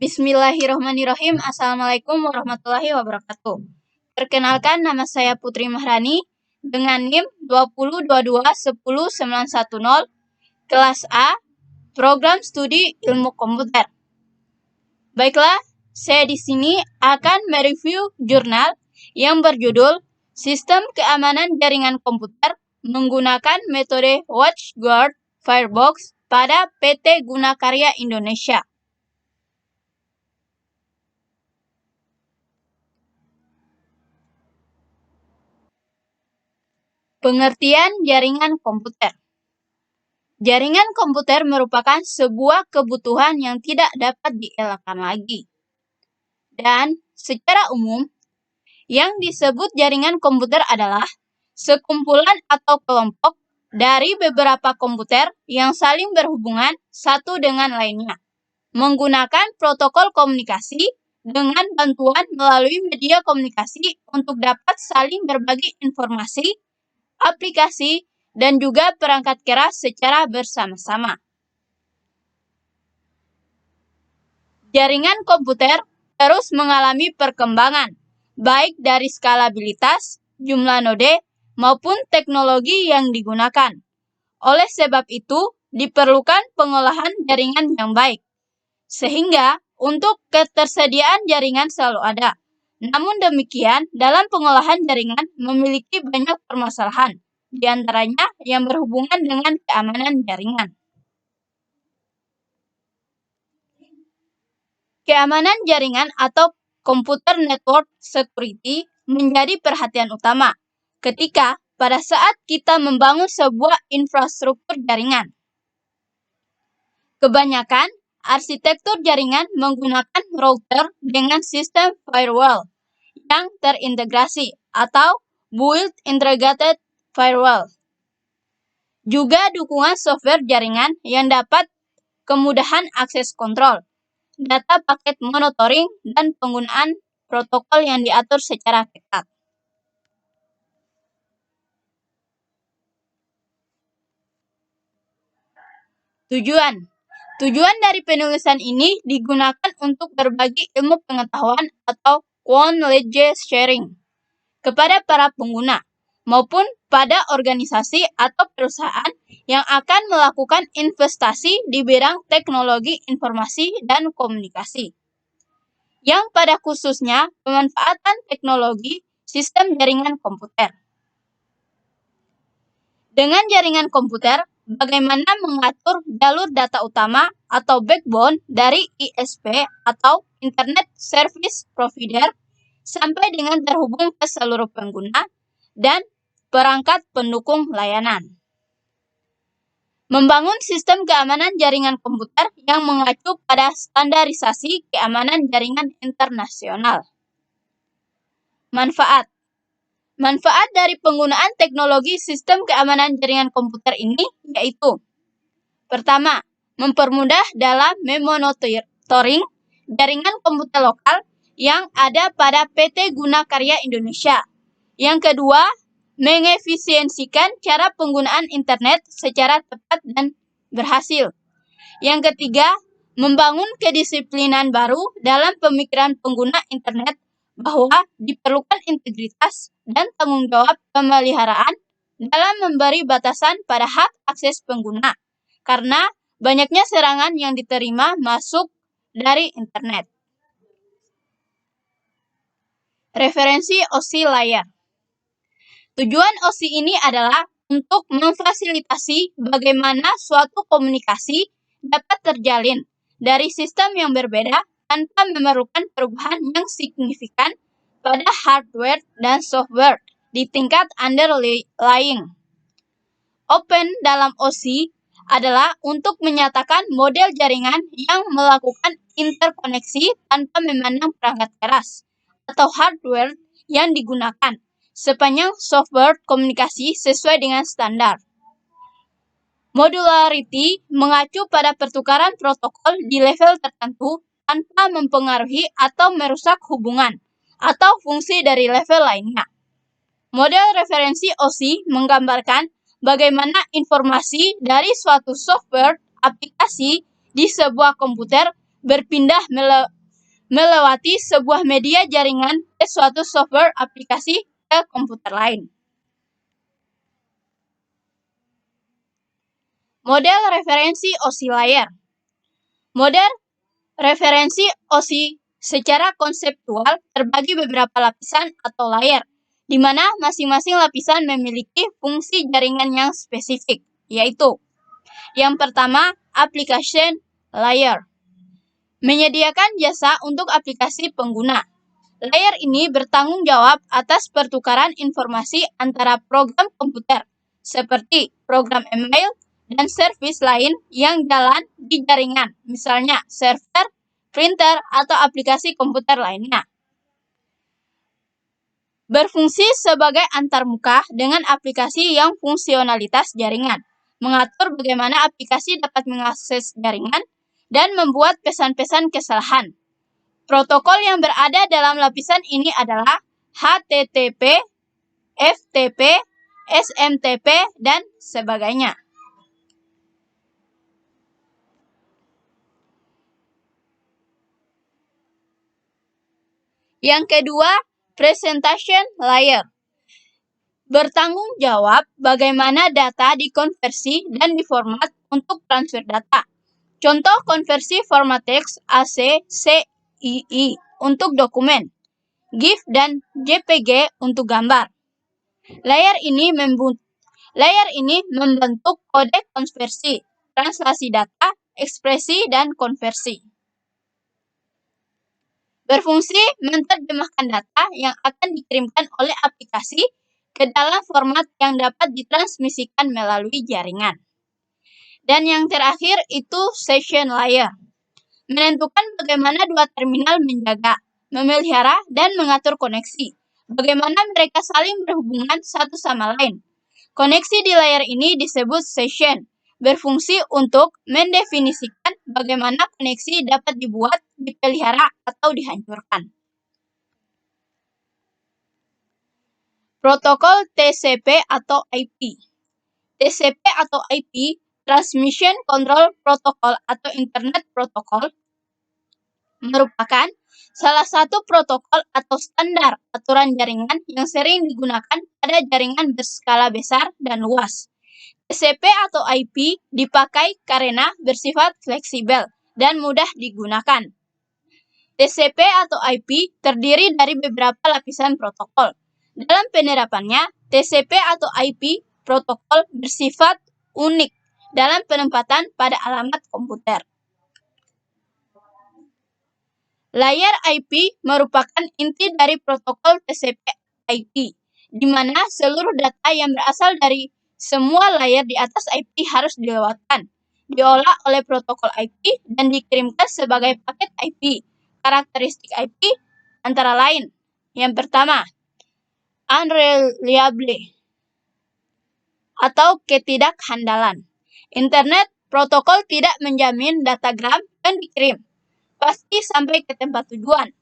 Bismillahirrahmanirrahim. Assalamualaikum warahmatullahi wabarakatuh. Perkenalkan, nama saya Putri Mahrani dengan NIM 2022-10910, kelas A, Program Studi Ilmu Komputer. Baiklah, saya di sini akan mereview jurnal yang berjudul Sistem Keamanan Jaringan Komputer menggunakan metode WatchGuard Firebox pada PT Gunakarya Indonesia. Pengertian jaringan komputer. Jaringan komputer merupakan sebuah kebutuhan yang tidak dapat dielakkan lagi. Dan secara umum, yang disebut jaringan komputer adalah sekumpulan atau kelompok dari beberapa komputer yang saling berhubungan satu dengan lainnya, menggunakan protokol komunikasi dengan bantuan melalui media komunikasi untuk dapat saling berbagi informasi, aplikasi, dan juga perangkat keras secara bersama-sama. Jaringan komputer terus mengalami perkembangan, baik dari skalabilitas, jumlah node, maupun teknologi yang digunakan. Oleh sebab itu, diperlukan pengolahan jaringan yang baik, sehingga untuk ketersediaan jaringan selalu ada. Namun demikian, dalam pengolahan jaringan memiliki banyak permasalahan, di antaranya yang berhubungan dengan keamanan jaringan. Keamanan jaringan atau Computer Network Security menjadi perhatian utama ketika pada saat kita membangun sebuah infrastruktur jaringan. Kebanyakan arsitektur jaringan menggunakan router dengan sistem firewall yang terintegrasi atau Built Integrated Firewall. Juga dukungan software jaringan yang dapat kemudahan akses kontrol, data paket monitoring, dan penggunaan protokol yang diatur secara ketat. Tujuan dari penulisan ini digunakan untuk berbagi ilmu pengetahuan atau knowledge sharing kepada para pengguna maupun pada organisasi atau perusahaan yang akan melakukan investasi di bidang teknologi informasi dan komunikasi, yang pada khususnya pemanfaatan teknologi sistem jaringan komputer. Dengan jaringan komputer, bagaimana mengatur jalur data utama atau backbone dari ISP atau Internet Service Provider sampai dengan terhubung ke seluruh pengguna dan perangkat pendukung layanan. Membangun sistem keamanan jaringan komputer yang mengacu pada standarisasi keamanan jaringan internasional. Manfaat dari penggunaan teknologi sistem keamanan jaringan komputer ini yaitu: pertama, mempermudah dalam memonitoring jaringan komputer lokal yang ada pada PT Gunakarya Indonesia. Yang kedua, mengefisiensikan cara penggunaan internet secara tepat dan berhasil. Yang ketiga, membangun kedisiplinan baru dalam pemikiran pengguna internet bahwa diperlukan integritas dan tanggung jawab pemeliharaan dalam memberi batasan pada hak akses pengguna, karena banyaknya serangan yang diterima masuk dari internet. Referensi OSI layar. Tujuan OSI ini adalah untuk memfasilitasi bagaimana suatu komunikasi dapat terjalin dari sistem yang berbeda tanpa memerlukan perubahan yang signifikan pada hardware dan software di tingkat underlying. Open dalam OSI adalah untuk menyatakan model jaringan yang melakukan interkoneksi tanpa memandang perangkat keras atau hardware yang digunakan, sepanjang software komunikasi sesuai dengan standar. Modularity mengacu pada pertukaran protokol di level tertentu tanpa mempengaruhi atau merusak hubungan atau fungsi dari level lainnya. Model referensi OSI menggambarkan bagaimana informasi dari suatu software aplikasi di sebuah komputer berpindah melewati sebuah media jaringan ke suatu software aplikasi ke komputer lain. Model referensi OSI layer. Model referensi OSI secara konseptual terbagi beberapa lapisan atau layer, di mana masing-masing lapisan memiliki fungsi jaringan yang spesifik, yaitu yang pertama, application layer. Menyediakan jasa untuk aplikasi pengguna. Layer ini bertanggung jawab atas pertukaran informasi antara program komputer, seperti program email dan servis lain yang jalan di jaringan, misalnya server, printer, atau aplikasi komputer lainnya. Berfungsi sebagai antarmuka dengan aplikasi yang fungsionalitas jaringan, mengatur bagaimana aplikasi dapat mengakses jaringan, dan membuat pesan-pesan kesalahan. Protokol yang berada dalam lapisan ini adalah HTTP, FTP, SMTP, dan sebagainya. Yang kedua, presentation layer. Bertanggung jawab bagaimana data dikonversi dan diformat untuk transfer data. Contoh konversi format teks ACCII untuk dokumen, GIF dan JPG untuk gambar. Layer ini membentuk kode konversi, translasi data, ekspresi, dan konversi. Berfungsi menerjemahkan data yang akan dikirimkan oleh aplikasi ke dalam format yang dapat ditransmisikan melalui jaringan. Dan yang terakhir itu session layer. Menentukan bagaimana dua terminal menjaga, memelihara, dan mengatur koneksi. Bagaimana mereka saling berhubungan satu sama lain. Koneksi di layer ini disebut session. Berfungsi untuk mendefinisikan bagaimana koneksi dapat dibuat, dipelihara, atau dihancurkan. Protokol TCP atau IP. TCP atau IP, Transmission Control Protocol atau Internet Protocol, merupakan salah satu protokol atau standar aturan jaringan yang sering digunakan pada jaringan berskala besar dan luas. TCP atau IP dipakai karena bersifat fleksibel dan mudah digunakan. TCP atau IP terdiri dari beberapa lapisan protokol. Dalam penerapannya, TCP atau IP protokol bersifat unik dalam penempatan pada alamat komputer. Layer IP merupakan inti dari protokol TCP/IP, di mana seluruh data yang berasal dari semua layer di atas IP harus dilewatkan, diolah oleh protokol IP, dan dikirimkan sebagai paket IP. Karakteristik IP antara lain, yang pertama, unreliable atau ketidakhandalan. Internet protokol tidak menjamin datagram yang dikirim pasti sampai ke tempat tujuan,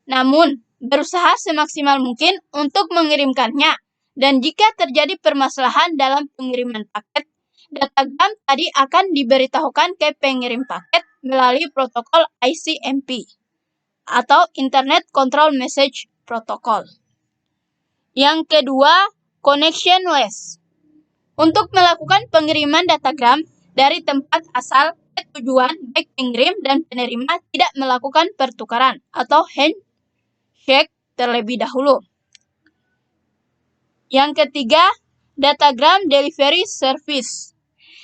namun berusaha semaksimal mungkin untuk mengirimkannya. Dan jika terjadi permasalahan dalam pengiriman paket, datagram tadi akan diberitahukan ke pengirim paket melalui protokol ICMP atau Internet Control Message Protocol. Yang kedua, connectionless. Untuk melakukan pengiriman datagram dari tempat asal ke tujuan, baik pengirim dan penerima tidak melakukan pertukaran atau handshake terlebih dahulu. Yang ketiga, datagram delivery service.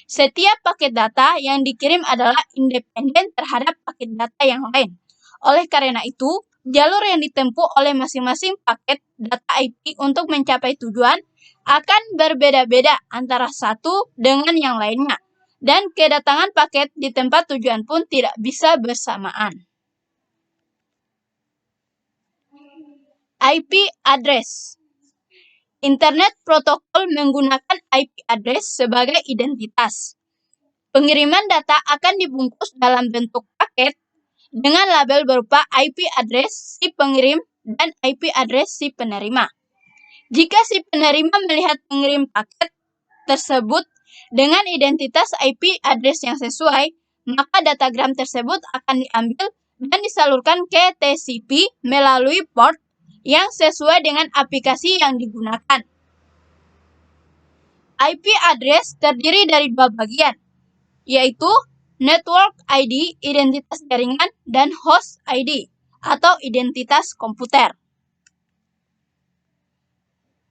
Setiap paket data yang dikirim adalah independen terhadap paket data yang lain. Oleh karena itu, jalur yang ditempuh oleh masing-masing paket data IP untuk mencapai tujuan akan berbeda-beda antara satu dengan yang lainnya, dan kedatangan paket di tempat tujuan pun tidak bisa bersamaan. IP address. Internet protokol menggunakan IP address sebagai identitas. Pengiriman data akan dibungkus dalam bentuk paket dengan label berupa IP address si pengirim dan IP address si penerima. Jika si penerima melihat pengirim paket tersebut dengan identitas IP address yang sesuai, maka datagram tersebut akan diambil dan disalurkan ke TCP melalui port yang sesuai dengan aplikasi yang digunakan. IP address terdiri dari dua bagian, yaitu Network ID, identitas jaringan, dan Host ID, atau identitas komputer.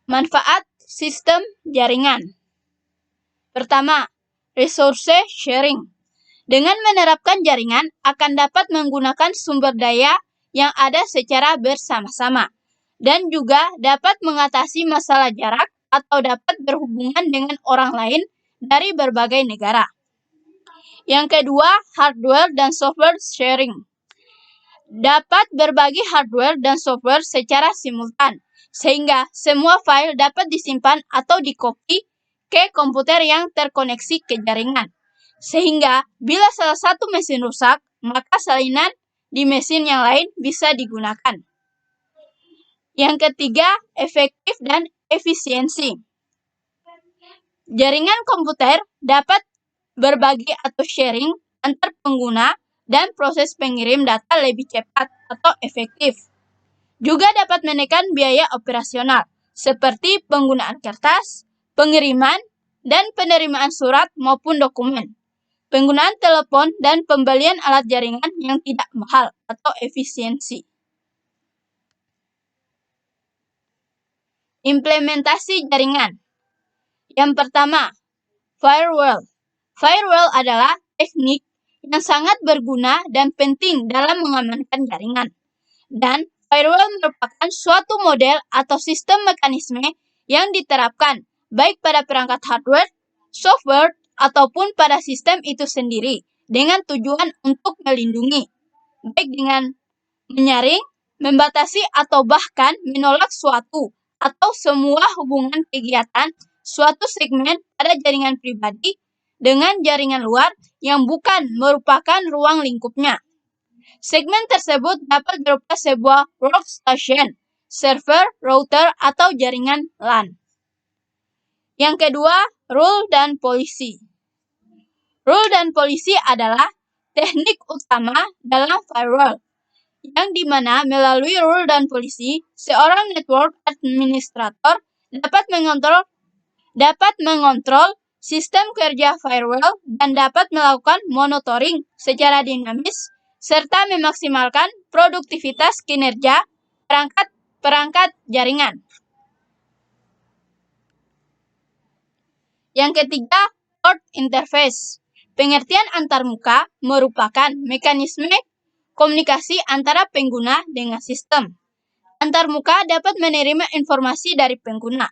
Manfaat sistem jaringan. Pertama, resource sharing. Dengan menerapkan jaringan, akan dapat menggunakan sumber daya yang ada secara bersama-sama, dan juga dapat mengatasi masalah jarak atau dapat berhubungan dengan orang lain dari berbagai negara. Yang kedua, hardware dan software sharing. Dapat berbagi hardware dan software secara simultan, sehingga semua file dapat disimpan atau dikopi ke komputer yang terkoneksi ke jaringan. Sehingga bila salah satu mesin rusak, maka salinan di mesin yang lain bisa digunakan. Yang ketiga, efektif dan efisiensi. Jaringan komputer dapat berbagi atau sharing antar pengguna dan proses pengirim data lebih cepat atau efektif. Juga dapat menekan biaya operasional, seperti penggunaan kertas, pengiriman, dan penerimaan surat maupun dokumen, penggunaan telepon, dan pembelian alat jaringan yang tidak mahal atau efisiensi. Implementasi jaringan. Yang pertama, firewall. Firewall adalah teknik yang sangat berguna dan penting dalam mengamankan jaringan. Dan firewall merupakan suatu model atau sistem mekanisme yang diterapkan baik pada perangkat hardware, software, ataupun pada sistem itu sendiri dengan tujuan untuk melindungi, baik dengan menyaring, membatasi, atau bahkan menolak suatu atau semua hubungan kegiatan suatu segmen pada jaringan pribadi dengan jaringan luar yang bukan merupakan ruang lingkupnya. Segmen tersebut dapat berupa sebuah workstation, server, router, atau jaringan LAN. Yang kedua, rule dan polisi. Rule dan polisi adalah teknik utama dalam firewall, yang dimana melalui rule dan polisi, seorang network administrator dapat mengontrol sistem kerja firewall dan dapat melakukan monitoring secara dinamis serta memaksimalkan produktivitas kinerja perangkat jaringan. Yang ketiga, port interface. Pengertian antarmuka merupakan mekanisme komunikasi antara pengguna dengan sistem. Antarmuka dapat menerima informasi dari pengguna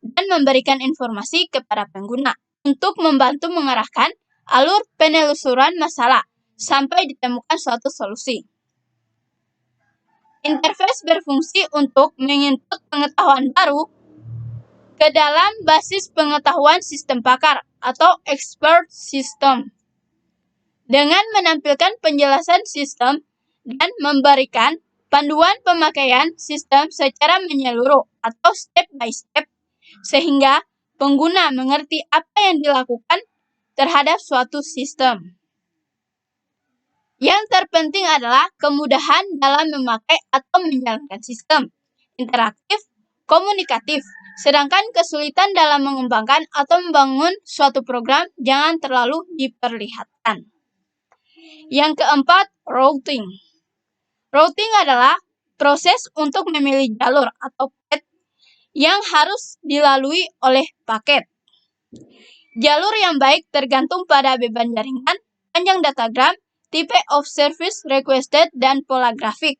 dan memberikan informasi kepada pengguna untuk membantu mengarahkan alur penelusuran masalah sampai ditemukan suatu solusi. Interface berfungsi untuk menginput pengetahuan baru ke dalam basis pengetahuan sistem pakar atau expert system dengan menampilkan penjelasan sistem dan memberikan panduan pemakaian sistem secara menyeluruh atau step by step sehingga pengguna mengerti apa yang dilakukan terhadap suatu sistem. Yang terpenting adalah kemudahan dalam memakai atau menjalankan sistem, interaktif, komunikatif, sedangkan kesulitan dalam mengembangkan atau membangun suatu program jangan terlalu diperlihatkan. Yang keempat, routing. Routing adalah proses untuk memilih jalur atau path yang harus dilalui oleh paket. Jalur yang baik tergantung pada beban jaringan, panjang datagram, type of service requested, dan pola grafik.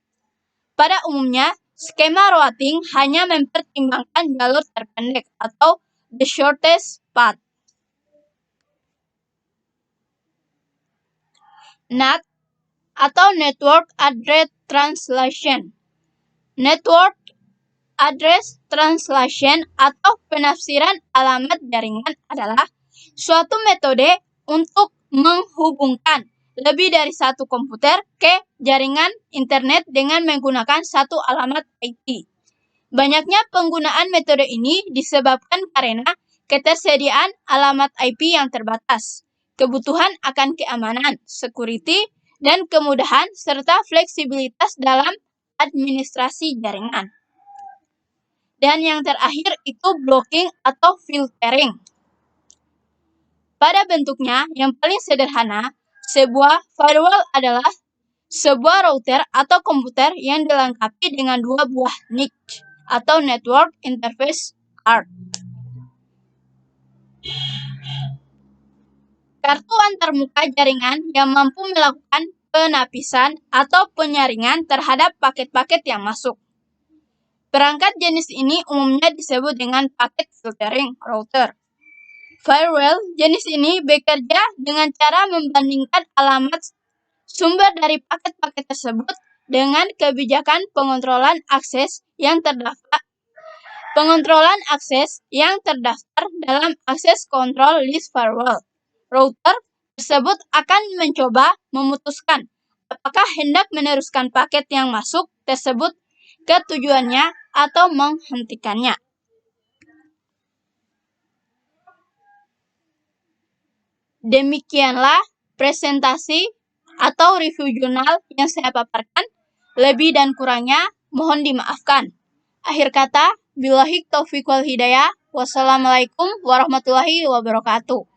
Pada umumnya, skema routing hanya mempertimbangkan jalur terpendek atau the shortest path. NAT atau Network Address Translation. Network Address Translation atau penafsiran alamat jaringan adalah suatu metode untuk menghubungkan lebih dari satu komputer ke jaringan internet dengan menggunakan satu alamat IP. Banyaknya penggunaan metode ini disebabkan karena ketersediaan alamat IP yang terbatas, kebutuhan akan keamanan, security, dan kemudahan, serta fleksibilitas dalam administrasi jaringan. Dan yang terakhir itu blocking atau filtering. Pada bentuknya yang paling sederhana, sebuah firewall adalah sebuah router atau komputer yang dilengkapi dengan dua buah NIC atau Network Interface Card. Kartu antarmuka jaringan yang mampu melakukan penapisan atau penyaringan terhadap paket-paket yang masuk. Perangkat jenis ini umumnya disebut dengan packet filtering router. Firewall jenis ini bekerja dengan cara membandingkan alamat sumber dari paket-paket tersebut dengan kebijakan pengontrolan akses yang terdaftar dalam Access Control List Firewall. Router tersebut akan mencoba memutuskan apakah hendak meneruskan paket yang masuk tersebut ke tujuannya atau menghentikannya. Demikianlah presentasi atau review jurnal yang saya paparkan. Lebih dan kurangnya mohon dimaafkan. Akhir kata, billahi taufiq wal hidayah. Wassalamualaikum warahmatullahi wabarakatuh.